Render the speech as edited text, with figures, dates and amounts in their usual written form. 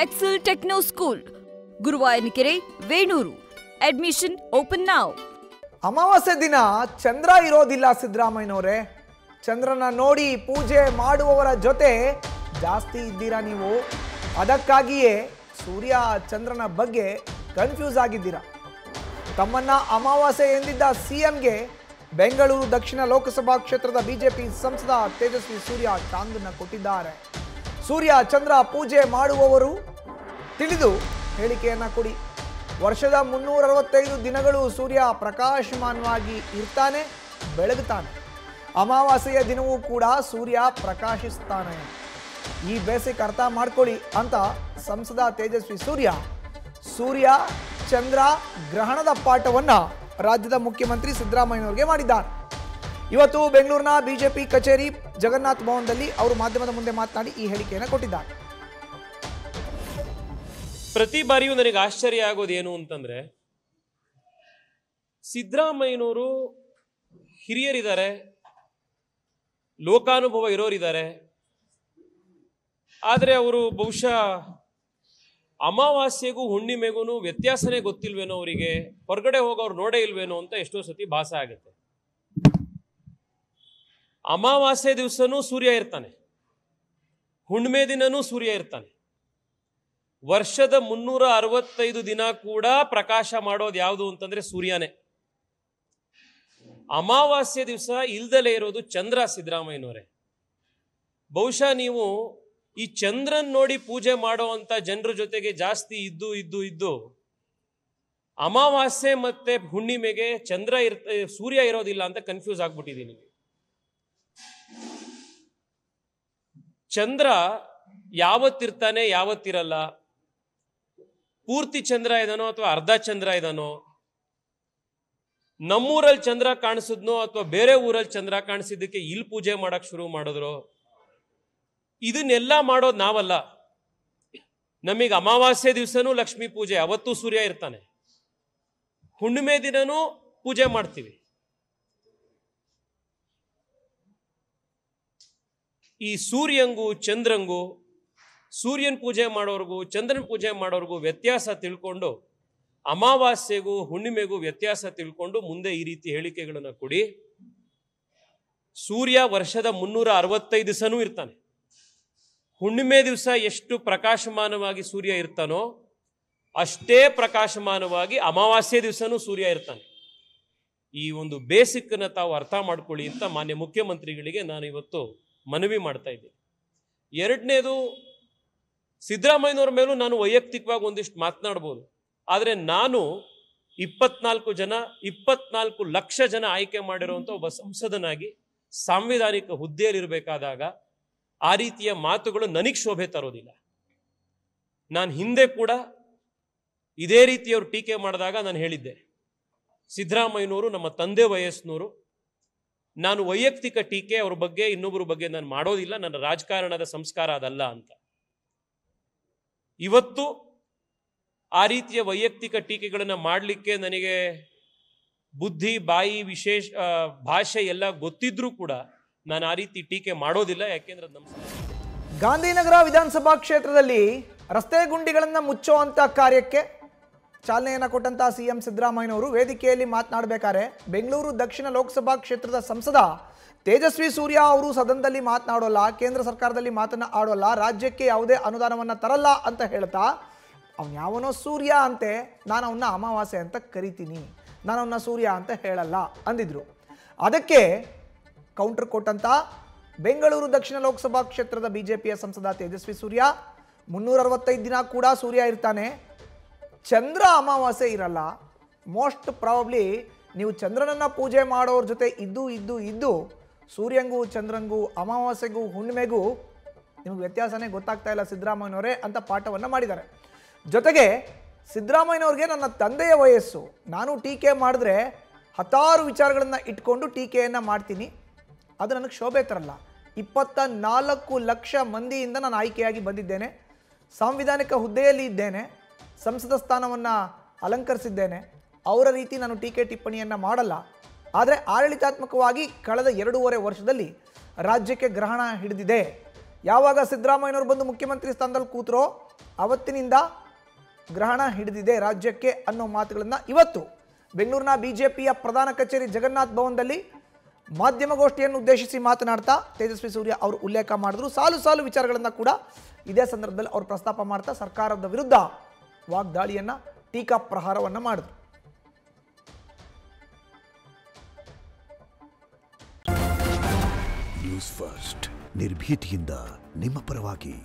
Excel Techno School, Guruvayanakere, Venur. Admission open now. ಅಮಾವಾಸ್ಯೆ ದಿನ ಚಂದ್ರ ಇರೋದಿಲ್ಲ ಸಿದ್ದರಾಮಯ್ಯನವರೇ. ಚಂದ್ರನ ನೋಡಿ ಪೂಜೆ ಮಾಡುವವರ ಜೊತೆ ಜಾಸ್ತಿ ಇದ್ದೀರಾ ನೀವು. ಅದಕ್ಕಾಗಿಯೇ ಸೂರ್ಯ ಚಂದ್ರನ ಬಗ್ಗೆ ಕನ್ಫ್ಯೂಸ್ ಆಗಿದ್ದೀರಾ. ತಮ್ಮನ್ನ ಅಮಾವಾಸ್ಯೆ ಎಂದಿದ್ದ ಸಿಎಂಗೆ ಬೆಂಗಳೂರು ದಕ್ಷಿಣ ಲೋಕಸಭಾ ಕ್ಷೇತ್ರದ ಬಿಜೆಪಿ ಸಂಸದ ತೇಜಸ್ವಿ ಸೂರ್ಯ ಚಾಂದನ್ನ ಕೊಟ್ಟಿದ್ದಾರೆ. ಸೂರ್ಯ ಚಂದ್ರ ಪೂಜೆ ಮಾಡುವವರು ತಿಳಿದು ಹೇಳಿಕೆಯನ್ನ ಕೊಡಿ. ವರ್ಷದ 365 ದಿನಗಳು ಸೂರ್ಯ ಪ್ರಕಾಶಮಾನವಾಗಿ ಇರ್ತಾನೆ, ಬೆಳಗುತ್ತಾನೆ. ಅಮಾವಾಸ್ಯೆಯ ದಿನವೂ ಕೂಡ ಸೂರ್ಯ ಪ್ರಕಾಶಿಸ್ತಾನೆ. ಈ ಬೇಸಿಕ್ ಅರ್ಥ ಮಾಡ್ಕೊಳ್ಳಿ ಅಂತ ಸಂಸದ ತೇಜಸ್ವಿ ಸೂರ್ಯ ಚಂದ್ರ ಗ್ರಹಣದ ಪಾಠವನ್ನ ರಾಜ್ಯದ ಮುಖ್ಯಮಂತ್ರಿ ಸಿದ್ದರಾಮಯ್ಯನವರಿಗೆ ಮಾಡಿದ್ದಾರೆ. ಇವತ್ತು ಬೆಂಗಳೂರಿನ ಬಿಜೆಪಿ ಕಚೇರಿ ಜಗನ್ನಾಥ ಭವನದಲ್ಲಿ ಅವರು ಮಾಧ್ಯಮದ ಮುಂದೆ ಮಾತನಾಡಿ ಈ ಹೇಳಿಕೆಯನ್ನು ಕೊಟ್ಟಿದ್ದಾರೆ. ಪ್ರತಿ ಬಾರಿಯೂ ನನಗೆ ಆಶ್ಚರ್ಯ ಆಗೋದೇನು ಅಂತಂದ್ರೆ, ಸಿದ್ದರಾಮಯ್ಯನವರು ಹಿರಿಯರಿದ್ದಾರೆ, ಲೋಕಾನುಭವ ಇರೋರಿದ್ದಾರೆ. ಆದರೆ ಅವರು ಬಹುಶಃ ಅಮಾವಾಸ್ಯೆಗೂ ಹುಣ್ಣಿಮೆಗೂ ವ್ಯತ್ಯಾಸನೇ ಗೊತ್ತಿಲ್ವೇನೋ, ಅವರಿಗೆ ಹೊರಗಡೆ ಹೋಗೋರು ನೋಡೇ ಇಲ್ವೇನೋ ಅಂತ ಎಷ್ಟೋ ಸತಿ ಭಾಸ ಆಗುತ್ತೆ. ಅಮಾವಾಸ್ಯೆ ದಿವಸನೂ ಸೂರ್ಯ ಇರ್ತಾನೆ, ಹುಣ್ಣಿಮೆ ದಿನನೂ ಸೂರ್ಯ ಇರ್ತಾನೆ. ವರ್ಷದ 365 ದಿನ ಕೂಡ ಪ್ರಕಾಶ ಮಾಡೋದು ಯಾವುದು ಅಂತಂದ್ರೆ ಸೂರ್ಯನೇ. ಅಮಾವಾಸ್ಯೆ ದಿವಸ ಇಲ್ದಲೇ ಇರೋದು ಚಂದ್ರ. ಸಿದ್ದರಾಮಯ್ಯನವರೇ, ಬಹುಶಃ ನೀವು ಈ ಚಂದ್ರನ್ ನೋಡಿ ಪೂಜೆ ಮಾಡೋ ಅಂತ ಜನರ ಜೊತೆಗೆ ಜಾಸ್ತಿ ಇದ್ದು ಅಮಾವಾಸ್ಯೆ ಮತ್ತೆ ಹುಣ್ಣಿಮೆಗೆ ಸೂರ್ಯ ಇರೋದಿಲ್ಲ ಅಂತ ಕನ್ಫ್ಯೂಸ್ ಆಗ್ಬಿಟ್ಟಿದ್ದೀನಿ. ಚಂದ್ರ ಯಾವತ್ತಿರ್ತಾನೆ, ಯಾವತ್ತಿರಲ್ಲ, ಪೂರ್ತಿ ಚಂದ್ರ ಇದಾನೋ ಅಥವಾ ಅರ್ಧ ಚಂದ್ರ ಇದಾನೋ, ನಮ್ಮೂರಲ್ಲಿ ಚಂದ್ರ ಕಾಣಿಸಿದ್ನೋ ಅಥವಾ ಬೇರೆ ಊರಲ್ಲಿ ಚಂದ್ರ ಕಾಣಿಸಿದ್ದಕ್ಕೆ ಇಲ್ಲಿ ಪೂಜೆ ಮಾಡಕ್ ಶುರು ಮಾಡಿದ್ರು, ಇದನ್ನೆಲ್ಲ ಮಾಡೋದು ನಾವಲ್ಲ. ನಮಗೆ ಅಮಾವಾಸ್ಯೆ ದಿವಸನೂ ಲಕ್ಷ್ಮೀ ಪೂಜೆ, ಅವತ್ತು ಸೂರ್ಯ ಇರ್ತಾನೆ. ಹುಣ್ಣಿಮೆ ದಿನನೂ ಪೂಜೆ ಮಾಡ್ತೀವಿ. ಈ ಸೂರ್ಯಂಗೂ ಚಂದ್ರಂಗೂ, ಸೂರ್ಯನ ಪೂಜೆ ಮಾಡೋರ್ಗೂ ಚಂದ್ರನ ಪೂಜೆ ಮಾಡೋರ್ಗೂ ವ್ಯತ್ಯಾಸ ತಿಳ್ಕೊಂಡು, ಅಮಾವಾಸ್ಯೆಗೂ ಹುಣ್ಣಿಮೆಗೂ ವ್ಯತ್ಯಾಸ ತಿಳ್ಕೊಂಡು ಮುಂದೆ ಈ ರೀತಿ ಹೇಳಿಕೆಗಳನ್ನು ಕೊಡಿ. ಸೂರ್ಯ ವರ್ಷದ 365 ದಿವಸನೂ ಇರ್ತಾನೆ. ಹುಣ್ಣಿಮೆ ದಿವಸ ಎಷ್ಟು ಪ್ರಕಾಶಮಾನವಾಗಿ ಸೂರ್ಯ ಇರ್ತಾನೋ ಅಷ್ಟೇ ಪ್ರಕಾಶಮಾನವಾಗಿ ಅಮಾವಾಸ್ಯೆ ದಿವಸನೂ ಸೂರ್ಯ ಇರ್ತಾನೆ. ಈ ಒಂದು ಬೇಸಿಕ್ನ ತಾವು ಅರ್ಥ ಮಾಡ್ಕೊಳ್ಳಿ ಅಂತ ಮಾನ್ಯ ಮುಖ್ಯಮಂತ್ರಿಗಳಿಗೆ ನಾನು ಇವತ್ತು ಮನವಿ ಮಾಡ್ತಾ ಇದ್ದೀನಿ. ಎರಡನೇದು, ಸಿದ್ದರಾಮಯ್ಯನವ್ರ ಮೇಲೂ ನಾನು ವೈಯಕ್ತಿಕವಾಗಿ ಒಂದಿಷ್ಟು ಮಾತನಾಡ್ಬೋದು. ಆದರೆ ನಾನು 24 ಲಕ್ಷ ಜನ ಆಯ್ಕೆ ಮಾಡಿರುವಂಥ ಒಬ್ಬ ಸಂಸದನಾಗಿ ಸಾಂವಿಧಾನಿಕ ಹುದ್ದೆಯಲ್ಲಿರಬೇಕಾದಾಗ ಆ ರೀತಿಯ ಮಾತುಗಳು ನನಗೆ ಶೋಭೆ ತರೋದಿಲ್ಲ. ನಾನು ಹಿಂದೆ ಕೂಡ ಇದೇ ರೀತಿಯವರು ಟೀಕೆ ಮಾಡಿದಾಗ ನಾನು ಹೇಳಿದ್ದೆ, ಸಿದ್ದರಾಮಯ್ಯನವರು ನಮ್ಮ ತಂದೆ ವಯಸ್ಸಿನವರು, ನಾನು ವೈಯಕ್ತಿಕ ಟೀಕೆ ಅವ್ರ ಬಗ್ಗೆ ಇನ್ನೊಬ್ಬರ ಬಗ್ಗೆ ನಾನು ಮಾಡೋದಿಲ್ಲ, ನನ್ನ ರಾಜಕಾರಣದ ಸಂಸ್ಕಾರ ಅದಲ್ಲ ಅಂತ. ಇವತ್ತು ಆ ರೀತಿಯ ವೈಯಕ್ತಿಕ ಟೀಕೆಗಳನ್ನು ಮಾಡಲಿಕ್ಕೆ ನನಗೆ ಬುದ್ಧಿ, ಬಾಯಿ, ಭಾಷೆ ಎಲ್ಲ ಗೊತ್ತಿದ್ರೂ ಕೂಡ ನಾನು ಆ ರೀತಿ ಟೀಕೆ ಮಾಡೋದಿಲ್ಲ. ಯಾಕೆಂದ್ರೆ ನಮ್ಮ ಗಾಂಧಿನಗರ ವಿಧಾನಸಭಾ ಕ್ಷೇತ್ರದಲ್ಲಿ ರಸ್ತೆ ಗುಂಡಿಗಳನ್ನು ಮುಚ್ಚುವಂತ ಕಾರ್ಯಕ್ಕೆ ಚಾಲನೆಯನ್ನು ಕೊಟ್ಟಂತ ಸಿಎಂ ಸಿದ್ದರಾಮಯ್ಯನವರು ವೇದಿಕೆಯಲ್ಲಿ ಮಾತನಾಡಬೇಕಾದ್ರೆ ಬೆಂಗಳೂರು ದಕ್ಷಿಣ ಲೋಕಸಭಾ ಕ್ಷೇತ್ರದ ಸಂಸದ ತೇಜಸ್ವಿ ಸೂರ್ಯ ಅವರು ಸದನದಲ್ಲಿ ಮಾತನಾಡೋಲ್ಲ, ಕೇಂದ್ರ ಸರ್ಕಾರದಲ್ಲಿ ಮಾತನ್ನ ಆಡೋಲ್ಲ, ರಾಜ್ಯಕ್ಕೆ ಯಾವುದೇ ಅನುದಾನವನ್ನು ತರಲ್ಲ ಅಂತ ಹೇಳ್ತಾ, ಅವನು ಯಾವನೋ ಸೂರ್ಯ ಅಂತೆ, ನಾನು ಅವನ್ನ ಅಮಾವಾಸ್ಯೆ ಅಂತ ಕರಿತೀನಿ, ನಾನು ಅವನ್ನ ಸೂರ್ಯ ಅಂತ ಹೇಳಲ್ಲ ಅಂದಿದ್ರು. ಅದಕ್ಕೆ ಕೌಂಟರ್ ಕೊಟ್ಟಂತ ಬೆಂಗಳೂರು ದಕ್ಷಿಣ ಲೋಕಸಭಾ ಕ್ಷೇತ್ರದ ಬಿಜೆಪಿಯ ಸಂಸದ ತೇಜಸ್ವಿ ಸೂರ್ಯ, 365 ದಿನ ಕೂಡ ಸೂರ್ಯ ಇರ್ತಾನೆ, ಚಂದ್ರ ಅಮಾವಾಸ್ಯೆ ಇರಲ್ಲ. ಮೋಸ್ಟ್ ಪ್ರಾಬಬ್ಲಿ ನೀವು ಚಂದ್ರನನ್ನ ಪೂಜೆ ಮಾಡೋರ ಜೊತೆ ಇದ್ದು ಸೂರ್ಯಂಗೂ ಚಂದ್ರಂಗೂ ಅಮಾವಾಸ್ಯೆಗೂ ಹುಣ್ಣಿಮೆಗೂ ನಿಮಗೆ ವ್ಯತ್ಯಾಸನೇ ಗೊತ್ತಾಗ್ತಾ ಇಲ್ಲ ಸಿದ್ದರಾಮಯ್ಯನವರೇ ಅಂತ ಪಾಠವನ್ನು ಮಾಡಿದ್ದಾರೆ. ಜೊತೆಗೆ ಸಿದ್ದರಾಮಯ್ಯನವ್ರಿಗೆ ನನ್ನ ತಂದೆಯ ವಯಸ್ಸು, ನಾನು ಟೀಕೆ ಮಾಡಿದ್ರೆ 10 ವಿಚಾರಗಳನ್ನು ಇಟ್ಕೊಂಡು ಟೀಕೆಯನ್ನು ಮಾಡ್ತೀನಿ, ಅದು ನನಗೆ ಶೋಭೆ ತರಲ್ಲ. 24 ಲಕ್ಷ ಮಂದಿಯಿಂದ ನಾನು ಆಯ್ಕೆಯಾಗಿ ಬಂದಿದ್ದೇನೆ, ಸಾಂವಿಧಾನಿಕ ಹುದ್ದೆಯಲ್ಲಿ ಇದ್ದೇನೆ, ಸಂಸದ ಸ್ಥಾನವನ್ನು ಅಲಂಕರಿಸಿದ್ದೇನೆ, ಅವರ ರೀತಿ ನಾನು ಟೀಕೆ ಟಿಪ್ಪಣಿಯನ್ನು ಮಾಡಲ್ಲ. ಆದರೆ ಆಡಳಿತಾತ್ಮಕವಾಗಿ ಕಳೆದ 2.5 ವರ್ಷದಲ್ಲಿ ರಾಜ್ಯಕ್ಕೆ ಗ್ರಹಣ ಹಿಡಿದಿದೆ. ಯಾವಾಗ ಸಿದ್ದರಾಮಯ್ಯನವರು ಬಂದು ಮುಖ್ಯಮಂತ್ರಿ ಸ್ಥಾನದಲ್ಲಿ ಕೂತರೋ ಅವತ್ತಿನಿಂದ ಗ್ರಹಣ ಹಿಡಿದಿದೆ ರಾಜ್ಯಕ್ಕೆ ಅನ್ನೋ ಮಾತುಗಳನ್ನು ಇವತ್ತು ಬೆಂಗಳೂರಿನ ಬಿಜೆಪಿಯ ಪ್ರಧಾನ ಕಚೇರಿ ಜಗನ್ನಾಥ್ ಭವನದಲ್ಲಿ ಮಾಧ್ಯಮಗೋಷ್ಠಿಯನ್ನು ಉದ್ದೇಶಿಸಿ ಮಾತನಾಡ್ತಾ ತೇಜಸ್ವಿ ಸೂರ್ಯ ಅವರು ಉಲ್ಲೇಖ ಮಾಡಿದ್ರು. ಸಾಲು ಸಾಲು ವಿಚಾರಗಳನ್ನು ಕೂಡ ಇದೇ ಸಂದರ್ಭದಲ್ಲಿ ಅವರು ಪ್ರಸ್ತಾಪ ಮಾಡ್ತಾ ಸರ್ಕಾರದ ವಿರುದ್ಧ ವಾಗ್ದಾಳಿಯನ್ನು, ಟೀಕಾ ಪ್ರಹಾರವನ್ನು ಮಾಡಿದ್ರು. ನ್ಯೂಸ್ ಫಸ್ಟ್ ನಿರ್ಭೀತಿಯಿಂದ ನಿಮ್ಮ ಪರವಾಗಿ.